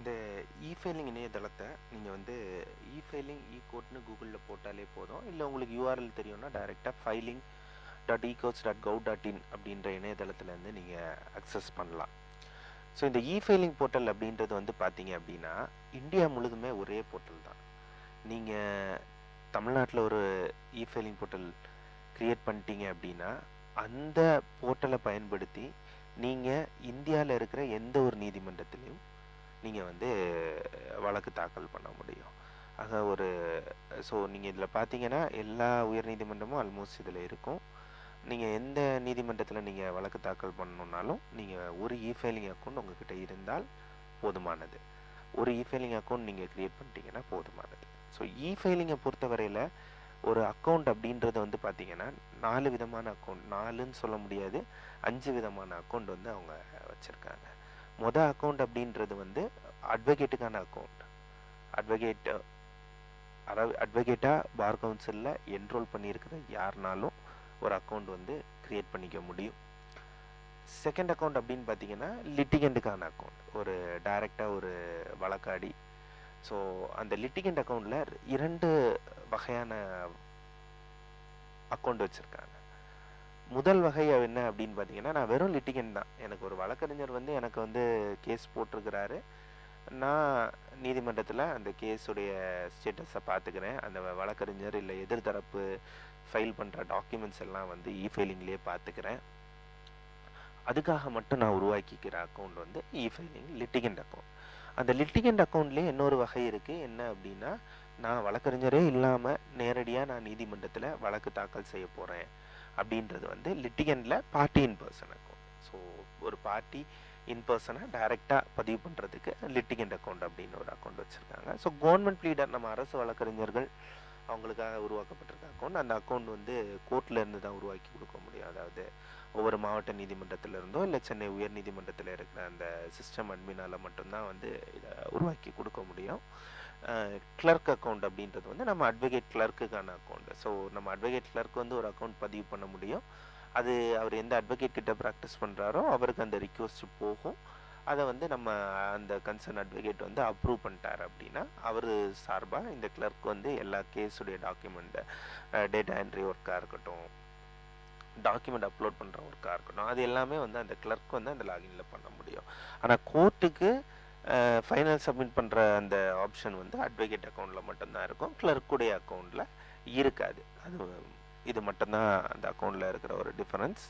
இந்த இ-ஃபைலிங் இணையதளத்தை நீங்கள் வந்து இ-ஃபைலிங் கோட்னு கூகுளில் போட்டாலே போதும். இல்லை உங்களுக்கு யூஆர்எல் தெரியும்னா டைரெக்டாக filing.ecourts.gov.in அப்படின்ற இணையதளத்துலேருந்து நீங்கள் அக்சஸ் பண்ணலாம். ஸோ இந்த இ-ஃபைலிங் போர்ட்டல் அப்படின்றது வந்து பார்த்தீங்க அப்படின்னா இந்தியா முழுதுமே ஒரே போர்ட்டல் தான். நீங்கள் தமிழ்நாட்டில் ஒரு இ-ஃபைலிங் போர்ட்டல் க்ரியேட் பண்ணிட்டீங்க அப்படின்னா அந்த போர்ட்டலை பயன்படுத்தி நீங்கள் இந்தியாவில் இருக்கிற எந்த ஒரு நீதிமன்றத்திலையும் நீங்கள் வந்து வழக்கு தாக்கல் பண்ண முடியும். ஆக ஸோ நீங்கள் இதில் பார்த்தீங்கன்னா எல்லா உயர்நீதிமன்றமும் ஆல்மோஸ்ட் இதில் இருக்கும். நீங்கள் எந்த நீதிமன்றத்தில் நீங்கள் வழக்கு தாக்கல் பண்ணணுன்னாலும் நீங்கள் ஒரு இ-ஃபைலிங் அக்கௌண்ட் உங்ககிட்ட இருந்தால் போதுமானது. ஒரு இ-ஃபைலிங் அக்கௌண்ட் நீங்கள் க்ரியேட் பண்ணிட்டீங்கன்னா போதுமானது. ஸோ இ-ஃபைலிங்கை பொறுத்தவரையில் ஒரு அக்கௌண்ட் அப்படின்றது வந்து பார்த்தீங்கன்னா 4 விதமான அக்கௌண்ட், 4ன்னு சொல்ல முடியாது, 5 விதமான அக்கௌண்ட் வந்து அவங்க வச்சுருக்காங்க. அக்கௌண்ட் அப்படின்றது வந்து அட்வொகேட்டுக்கான அக்கௌண்ட். அட்வொகேட்டாக பார் கவுன்சிலில் என்ரோல் பண்ணியிருக்கிற யாருனாலும் ஒரு அக்கௌண்ட் வந்து க்ரியேட் பண்ணிக்க முடியும். செகண்ட் அக்கௌண்ட் அப்படின்னு பார்த்தீங்கன்னா லிட்டிகண்ட்டுக்கான அக்கௌண்ட். ஒரு டைரெக்டாக ஒரு வழக்காடி. ஸோ அந்த லிட்டிகண்ட் அக்கௌண்ட்டில் 2 வகையான அக்கௌண்ட் வச்சுருக்காங்க. முதல் வகை என்ன அப்படின்னு பார்த்தீங்கன்னா, நான் வெறும் லிட்டிகண்ட் தான். எனக்கு ஒரு வழக்கறிஞர் வந்து எனக்கு வந்து கேஸ் போட்டிருக்கிறாரு. நான் நீதிமன்றத்தில் அந்த கேஸுடைய ஸ்டேட்டஸை பார்த்துக்கிறேன். அந்த வழக்கறிஞர் இல்லை எதிர்தரப்பு ஃபைல் பண்ணுற டாக்குமெண்ட்ஸ் எல்லாம் வந்து இ-ஃபைலிங்லேயே பார்த்துக்கிறேன். அதுக்காக மட்டும் நான் உருவாக்கிக்கிற அக்கௌண்ட் வந்து இ-ஃபைலிங் லிட்டிகண்ட் அக்கௌண்ட். அந்த லிட்டிகண்ட் அக்கௌண்ட்லேயே இன்னொரு வகை இருக்குது. என்ன அப்படின்னா, நான் வழக்கறிஞரே இல்லாமல் நேரடியாக நான் நீதிமன்றத்தில் வழக்கு தாக்கல் செய்ய போகிறேன் அப்படின்றது வந்து லிட்டிகண்டில் party in person account. So ஒரு பார்ட்டி இன் பர்சனை டைரெக்டாக பதிவு பண்ணுறதுக்கு லிட்டிகண்ட் அக்கௌண்ட் அப்படின்னு ஒரு அக்கௌண்ட் வச்சுருக்காங்க. ஸோ கவர்மெண்ட் ப்ளீடர், நம்ம அரசு வழக்கறிஞர்கள் அவங்களுக்காக உருவாக்கப்பட்டிருக்க அக்கௌண்ட். அந்த அக்கௌண்ட் வந்து கோர்ட்லேருந்து தான் உருவாக்கி கொடுக்க முடியும். அதாவது ஒவ்வொரு மாவட்ட நீதிமன்றத்தில் இருந்தோ இல்லை சென்னை உயர் நீதிமன்றத்தில் இருக்கிற அந்த சிஸ்டம் அட்மினால் மட்டும்தான் வந்து இதை உருவாக்கி கொடுக்க முடியும். கிளர்க் அக்கௌண்ட் அப்படின்றது வந்து நம்ம அட்வொகேட் கிளர்க்குக்கான அக்கௌண்ட். ஸோ நம்ம அட்வொகேட் கிளர்க் வந்து ஒரு அக்கௌண்ட் பதிவு பண்ண முடியும். அது அவர் எந்த அட்வொகேட் கிட்ட ப்ராக்டிஸ் பண்ணுறாரோ அவருக்கு அந்த ரிக்வெஸ்ட் போகும். அதை வந்து நம்ம அந்த கன்சர்ன் அட்வொகேட் வந்து அப்ரூவ் பண்ணிட்டார் அப்படின்னா அவர் சார்பாக இந்த கிளர்க் வந்து எல்லா கேஸுடைய டாக்குமெண்ட்டை, டேட்டா என்ட்ரி ஒர்க்காக இருக்கட்டும், டாக்குமெண்ட் அப்லோட் பண்ணுற ஒர்க்காக இருக்கட்டும், அது எல்லாமே வந்து அந்த கிளர்க் வந்து அந்த லாகின்ல பண்ண முடியும். ஆனால் கோர்ட்டுக்கு ஃபைனல் சப்மிட் பண்ணுற அந்த ஆப்ஷன் வந்து அட்வொகேட் அக்கௌண்ட்டில் மட்டும்தான் இருக்கும், கிளர்க்குடைய அக்கௌண்ட்டில் இருக்காது. இது மட்டும்தான் அந்த அக்கௌண்ட்டில் இருக்கிற ஒரு டிஃபரன்ஸ்.